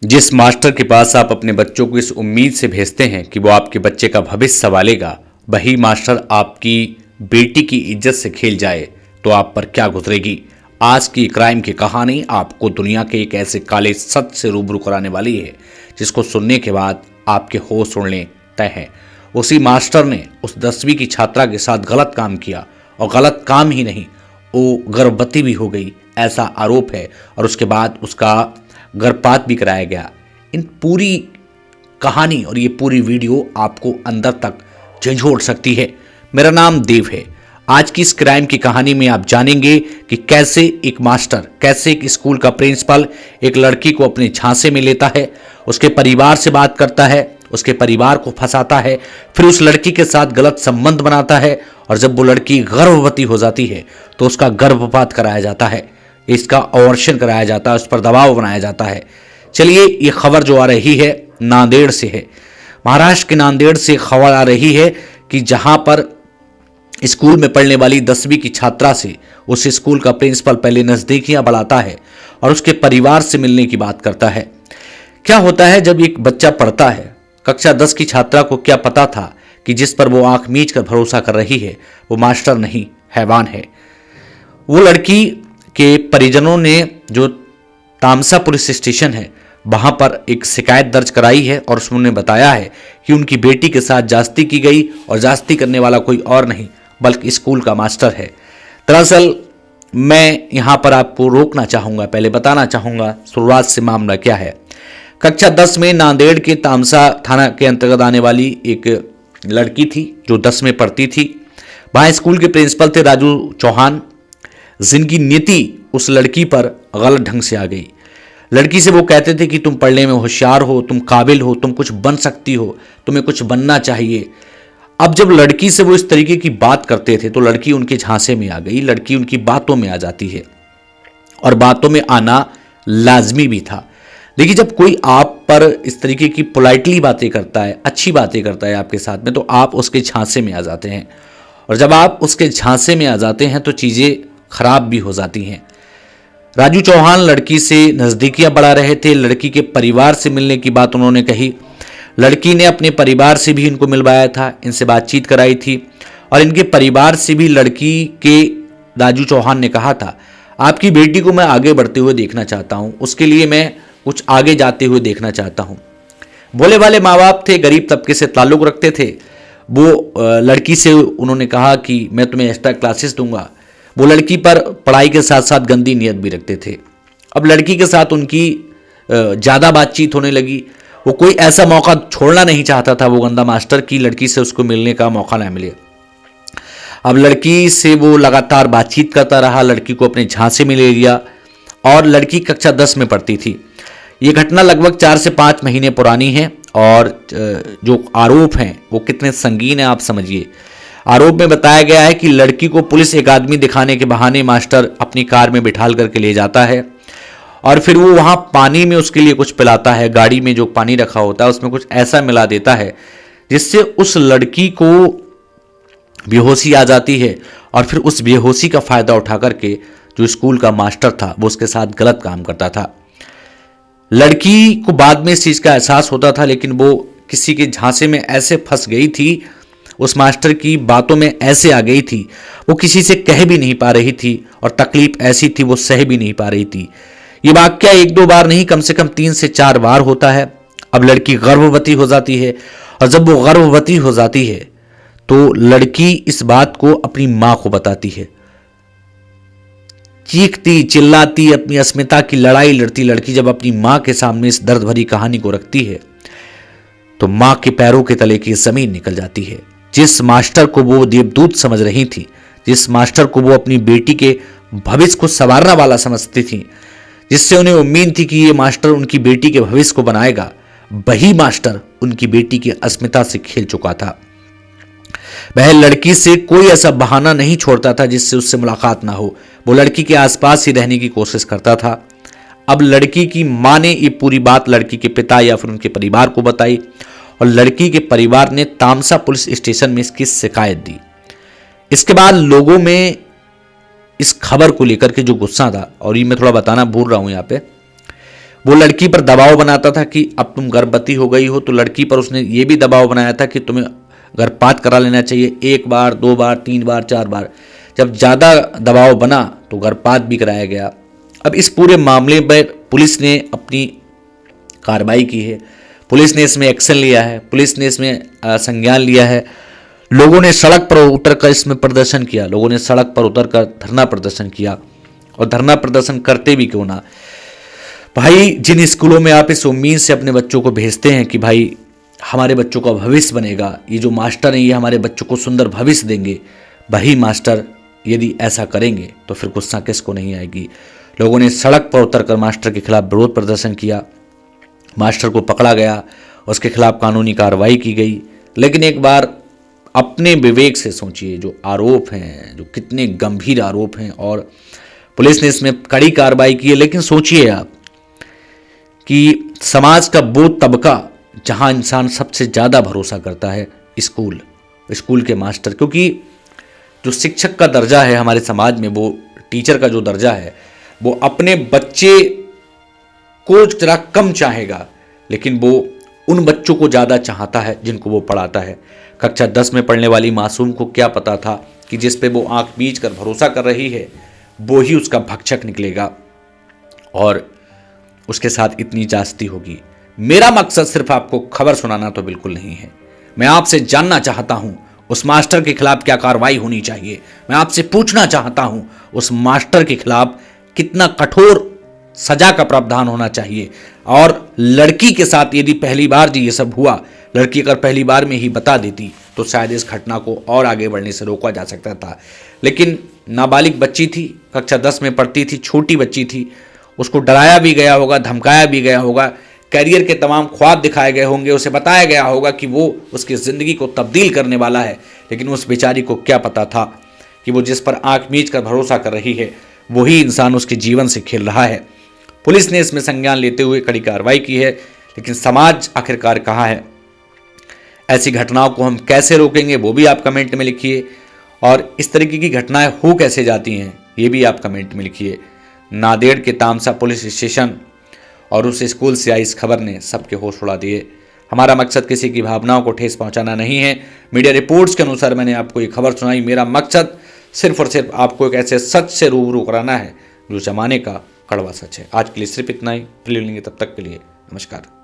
जिस मास्टर के पास आप अपने बच्चों को इस उम्मीद से भेजते हैं कि वो आपके बच्चे का भविष्य संभालेगा, वही मास्टर आपकी बेटी की इज्जत से खेल जाए तो आप पर क्या गुजरेगी। आज की क्राइम की कहानी आपको दुनिया के एक ऐसे काले सच से रूबरू कराने वाली है जिसको सुनने के बाद आपके होश उड़ने तय हैं। उसी मास्टर ने उस 10वीं की छात्रा के साथ गलत काम किया, और गलत काम ही नहीं, वो गर्भवती भी हो गई, ऐसा आरोप है। और उसके बाद उसका गर्भपात भी कराया गया। इन पूरी कहानी और ये पूरी वीडियो आपको अंदर तक झंझोड़ सकती है। मेरा नाम देव है। आज की इस क्राइम की कहानी में आप जानेंगे कि कैसे एक मास्टर, कैसे एक स्कूल का प्रिंसिपल एक लड़की को अपने झांसे में लेता है, उसके परिवार से बात करता है, उसके परिवार को फंसाता है, फिर उस लड़की के साथ गलत संबंध बनाता है, और जब वो लड़की गर्भवती हो जाती है तो उसका गर्भपात कराया जाता है, इसका अबॉर्शन कराया जाता है, उस पर दबाव बनाया जाता है। चलिए, ये खबर जो आ रही है नांदेड़ से है। महाराष्ट्र के नांदेड़ से खबर आ रही है कि जहां पर स्कूल में पढ़ने वाली 10वीं की छात्रा से उस स्कूल का प्रिंसिपल पहले नजदीकियां बढ़ाता है और उसके परिवार से मिलने की बात करता है। क्या होता है जब एक बच्चा पढ़ता है, कक्षा 10 की छात्रा को क्या पता था कि जिस पर वो आंख मीच कर भरोसा कर रही है वो मास्टर नहीं, हैवान है। वो लड़की के परिजनों ने जो तामसा पुलिस स्टेशन है वहां पर एक शिकायत दर्ज कराई है, और उसने बताया है कि उनकी बेटी के साथ जास्ती की गई, और जास्ती करने वाला कोई और नहीं बल्कि स्कूल का मास्टर है। दरअसल मैं यहां पर आपको रोकना चाहूंगा, पहले बताना चाहूंगा शुरुआत से मामला क्या है। कक्षा 10 में नांदेड़ के तामसा थाना के अंतर्गत आने वाली एक लड़की थी जो 10 में पढ़ती थी। वहां स्कूल के प्रिंसिपल थे राजू चौहान, जिनकी नीति उस लड़की पर गलत ढंग से आ गई। लड़की से वो कहते थे कि तुम पढ़ने में होशियार हो, तुम काबिल हो, तुम कुछ बन सकती हो, तुम्हें कुछ बनना चाहिए। अब जब लड़की से वो इस तरीके की बात करते थे तो लड़की उनके झांसे में आ गई, लड़की उनकी बातों में आ जाती है, और बातों में आना लाजमी भी था। देखिए, जब कोई आप पर इस तरीके की पोलाइटली बातें करता है, अच्छी बातें करता है आपके साथ में, तो आप उसके झांसे में आ जाते हैं, और जब आप उसके झांसे में आ जाते हैं तो चीज़ें खराब भी हो जाती हैं। राजू चौहान लड़की से नज़दीकियां बढ़ा रहे थे, लड़की के परिवार से मिलने की बात उन्होंने कही। लड़की ने अपने परिवार से भी इनको मिलवाया था, इनसे बातचीत कराई थी, और इनके परिवार से भी लड़की के राजू चौहान ने कहा था, आपकी बेटी को मैं आगे बढ़ते हुए देखना चाहता हूँ, उसके लिए मैं कुछ आगे जाते हुए देखना चाहता हूँ। भोले वाले माँ बाप थे, गरीब तबके से ताल्लुक़ रखते थे। वो लड़की से उन्होंने कहा कि मैं तुम्हें एक्स्ट्रा क्लासेस दूंगा। वो लड़की पर पढ़ाई के साथ साथ गंदी नीयत भी रखते थे। अब लड़की के साथ उनकी ज़्यादा बातचीत होने लगी। वो कोई ऐसा मौका छोड़ना नहीं चाहता था वो गंदा मास्टर की लड़की से उसको मिलने का मौका ना मिले। अब लड़की से वो लगातार बातचीत करता रहा, लड़की को अपने झांसे में ले लिया, और लड़की कक्षा 10 में पढ़ती थी। ये घटना लगभग 4 से 5 महीने पुरानी है, और जो आरोप हैं वो कितने संगीन हैं आप समझिए। आरोप में बताया गया है कि लड़की को पुलिस एक आदमी दिखाने के बहाने मास्टर अपनी कार में बिठाल करके ले जाता है, और फिर वो वहाँ पानी में उसके लिए कुछ पिलाता है। गाड़ी में जो पानी रखा होता है उसमें कुछ ऐसा मिला देता है जिससे उस लड़की को बेहोशी आ जाती है, और फिर उस बेहोशी का फ़ायदा उठा करके जो स्कूल का मास्टर था वो उसके साथ गलत काम करता था। लड़की को बाद में इस चीज़ का एहसास होता था, लेकिन वो किसी के झांसे में ऐसे फंस गई थी, उस मास्टर की बातों में ऐसे आ गई थी, वो किसी से कह भी नहीं पा रही थी, और तकलीफ ऐसी थी वो सह भी नहीं पा रही थी। ये वाकया 1-2 बार नहीं, कम से कम 3 से 4 बार होता है। अब लड़की गर्भवती हो जाती है, और जब वो गर्भवती हो जाती है तो लड़की इस बात को अपनी माँ को बताती है। चीखती चिल्लाती अपनी अस्मिता की लड़ाई लड़ती लड़की जब अपनी माँ के सामने इस दर्द भरी कहानी को रखती है तो माँ के पैरों के तले की जमीन निकल जाती है। जिस मास्टर को वो देवदूत समझ रही थी, जिस मास्टर को वो अपनी बेटी के भविष्य को संवारने वाला समझती थी, जिससे उन्हें उम्मीद थी कि ये मास्टर उनकी बेटी के भविष्य को बनाएगा, वही मास्टर उनकी बेटी की अस्मिता से खेल चुका था। वह लड़की से कोई ऐसा बहाना नहीं छोड़ता था जिससे उससे मुलाकात ना हो। वो लड़की के आसपास ही रहने की कोशिश करता था। अब लड़की की माँ ने ये पूरी बात लड़की के पिता या फिर उनके परिवार को बताई, और लड़की के परिवार ने तामसा पुलिस स्टेशन में इसकी शिकायत दी। इसके बाद लोगों में इस खबर को लेकर के जो गुस्सा था, और ये मैं थोड़ा बताना भूल रहा हूं यहाँ पे, वो लड़की पर दबाव बनाता था कि अब तुम गर्भवती हो गई हो, तो लड़की पर उसने ये भी दबाव बनाया था कि तुम्हें गर्भपात करा लेना चाहिए, 1 बार 2 बार 3 बार 4 बार। जब ज़्यादा दबाव बना तो गर्भपात भी कराया गया। अब इस पूरे मामले पर पुलिस ने अपनी कार्रवाई की है, पुलिस ने इसमें एक्शन लिया है, पुलिस ने इसमें संज्ञान लिया है। लोगों ने सड़क पर उतरकर इसमें प्रदर्शन किया, लोगों ने सड़क पर उतरकर धरना प्रदर्शन किया। और धरना प्रदर्शन करते भी क्यों ना भाई, जिन स्कूलों में आप इस उम्मीद से अपने बच्चों को भेजते हैं कि भाई हमारे बच्चों का भविष्य बनेगा, ये जो मास्टर हैं ये हमारे बच्चों को सुंदर भविष्य देंगे, वही मास्टर यदि ऐसा करेंगे तो फिर गुस्सा किसको नहीं आएगी। लोगों ने सड़क पर उतरकर मास्टर के खिलाफ विरोध प्रदर्शन किया, मास्टर को पकड़ा गया, उसके खिलाफ कानूनी कार्रवाई की गई। लेकिन एक बार अपने विवेक से सोचिए, जो आरोप हैं, जो कितने गंभीर आरोप हैं, और पुलिस ने इसमें कड़ी कार्रवाई की है। लेकिन सोचिए आप कि समाज का वो तबका जहां इंसान सबसे ज़्यादा भरोसा करता है, स्कूल के मास्टर, क्योंकि जो शिक्षक का दर्जा है हमारे समाज में, वो टीचर का जो दर्जा है, वो अपने बच्चे को जरा कम चाहेगा, लेकिन वो उन बच्चों को ज़्यादा चाहता है जिनको वो पढ़ाता है। कक्षा 10 में पढ़ने वाली मासूम को क्या पता था कि जिस पे वो आंख बीच कर भरोसा कर रही है वो ही उसका भक्षक निकलेगा और उसके साथ इतनी जास्ती होगी। मेरा मकसद सिर्फ आपको खबर सुनाना तो बिल्कुल नहीं है। मैं आपसे जानना चाहता हूं उस मास्टर के खिलाफ क्या कार्रवाई होनी चाहिए। मैं आपसे पूछना चाहता हूं उस मास्टर के खिलाफ कितना कठोर सजा का प्रावधान होना चाहिए। और लड़की के साथ यदि पहली बार जी ये सब हुआ, लड़की अगर पहली बार में ही बता देती तो शायद इस घटना को और आगे बढ़ने से रोका जा सकता था। लेकिन नाबालिग बच्ची थी, कक्षा 10 में पढ़ती थी, छोटी बच्ची थी, उसको डराया भी गया होगा, धमकाया भी गया होगा, कैरियर के तमाम ख्वाब दिखाए गए होंगे, उसे बताया गया होगा कि वो उसकी ज़िंदगी को तब्दील करने वाला है। लेकिन उस बेचारी को क्या पता था कि वो जिस पर आंख मीच कर भरोसा कर रही है वही इंसान उसके जीवन से खेल रहा है। पुलिस ने इसमें संज्ञान लेते हुए कड़ी कार्रवाई की है, लेकिन समाज आखिरकार कहाँ है? ऐसी घटनाओं को हम कैसे रोकेंगे वो भी आप कमेंट में लिखिए, और इस तरीके की घटनाएं हो कैसे जाती हैं ये भी आप कमेंट में लिखिए। नांदेड़ के तामसा पुलिस स्टेशन और उस स्कूल से आई इस खबर ने सबके होश उड़ा दिए। हमारा मकसद किसी की भावनाओं को ठेस पहुंचाना नहीं है। मीडिया रिपोर्ट्स के अनुसार मैंने आपको ये खबर सुनाई। मेरा मकसद सिर्फ और सिर्फ आपको एक ऐसे सच से रूबरू कराना है जो जमाने का कड़वा सच है। आज के लिए सिर्फ इतना ही। फिर मिलेंगे, तब तक के लिए नमस्कार।